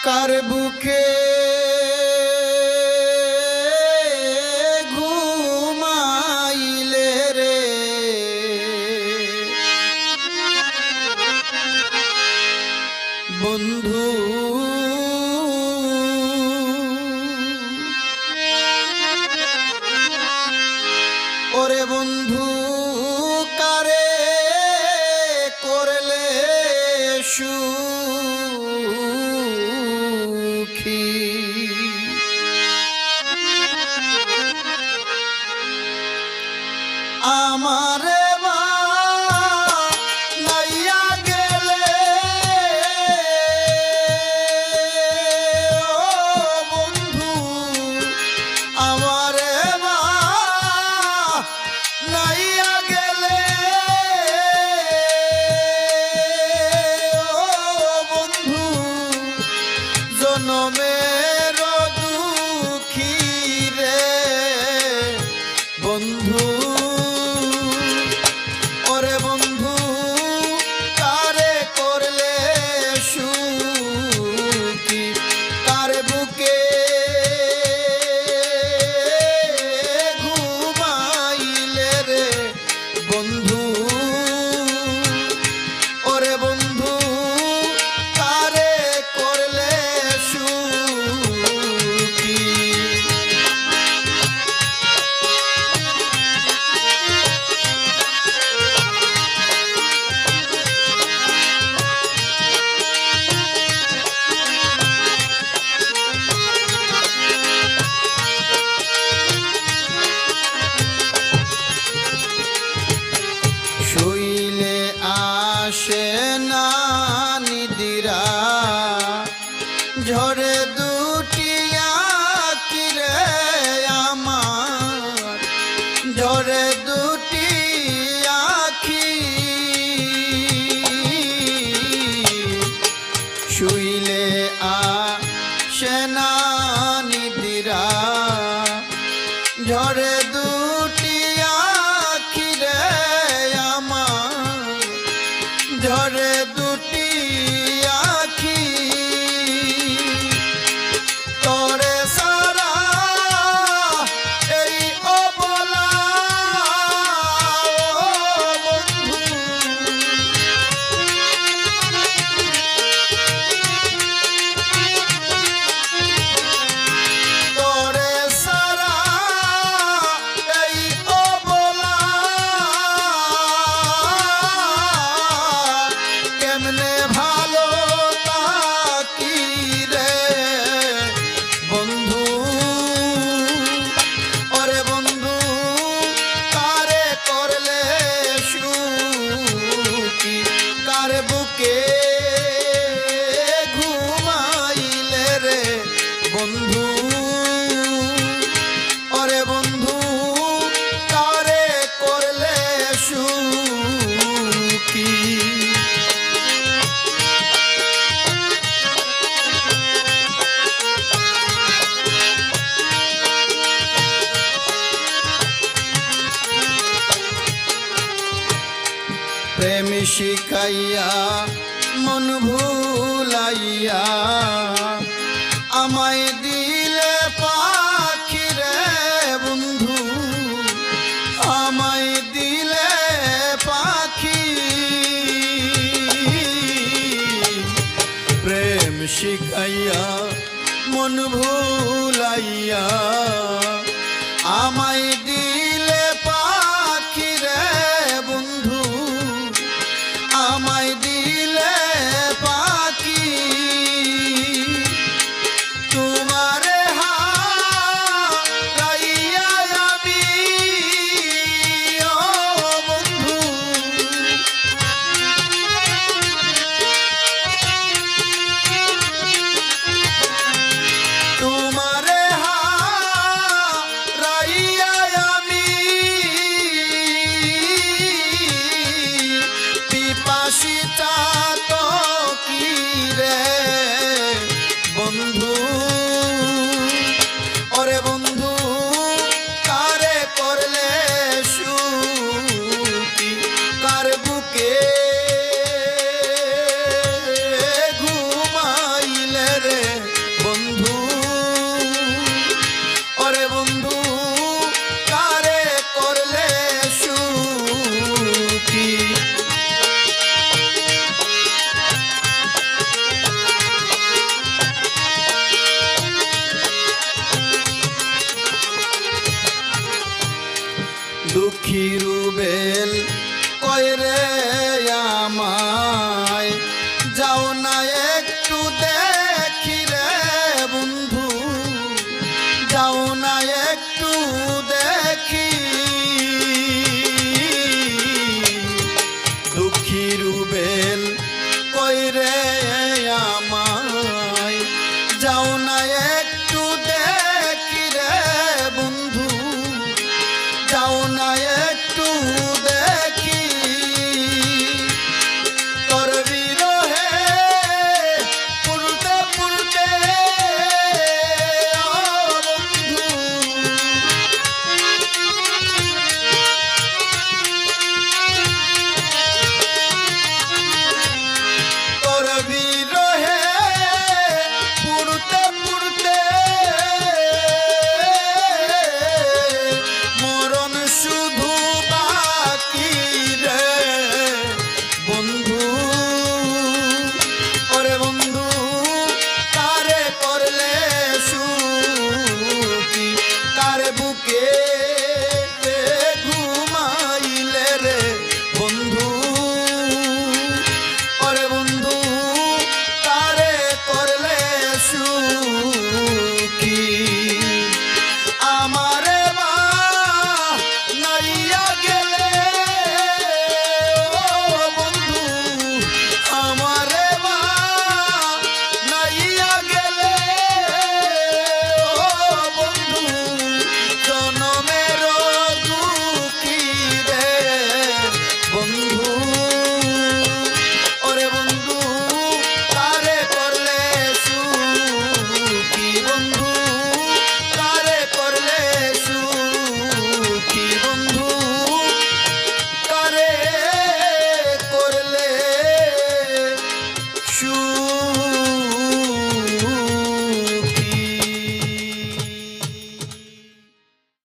কার বুকে ঘুমাইলে রে বন্ধু ওরে বন্ধু কারে করলে সুখী আমারে নাইয়া গেলে ও বন্ধু আমারে নাইয়া গেলে ও বন্ধু জনমের দুঃখী রে বন্ধু ওরে বন্ধু কারে করলে সুখী কার বুকে ঘুমাইলে রে বন্ধু ওরে বন্ধু কারে করলে সুখী শুইলে আসে না নিদিরা ঝরে দুটি আঁখি রে আমার ঝরে দুটি আঁখি শুইলে আসে না নিদিরা ঝরে দুটি আঁখি রে আমার ঝরে দুটি আঁখি তোরে সারা এই অবলা ও বন্ধু তোরে সারা এই অবলা কেমনে ভালো থাকি রে বন্ধু ওরে বন্ধু কারে করলে সুখী কার বুকে ঘুমাইলে রে বন্ধু ওরে বন্ধু কারে করলে সুখী প্রেম শিখাইয়া মন ভুলাইয়া আমায় দিলে পাখি রে বন্ধু আমায় দিলে পাখি প্রেম শিখাইয়া মন ভুলাইয়া আমায় দিলে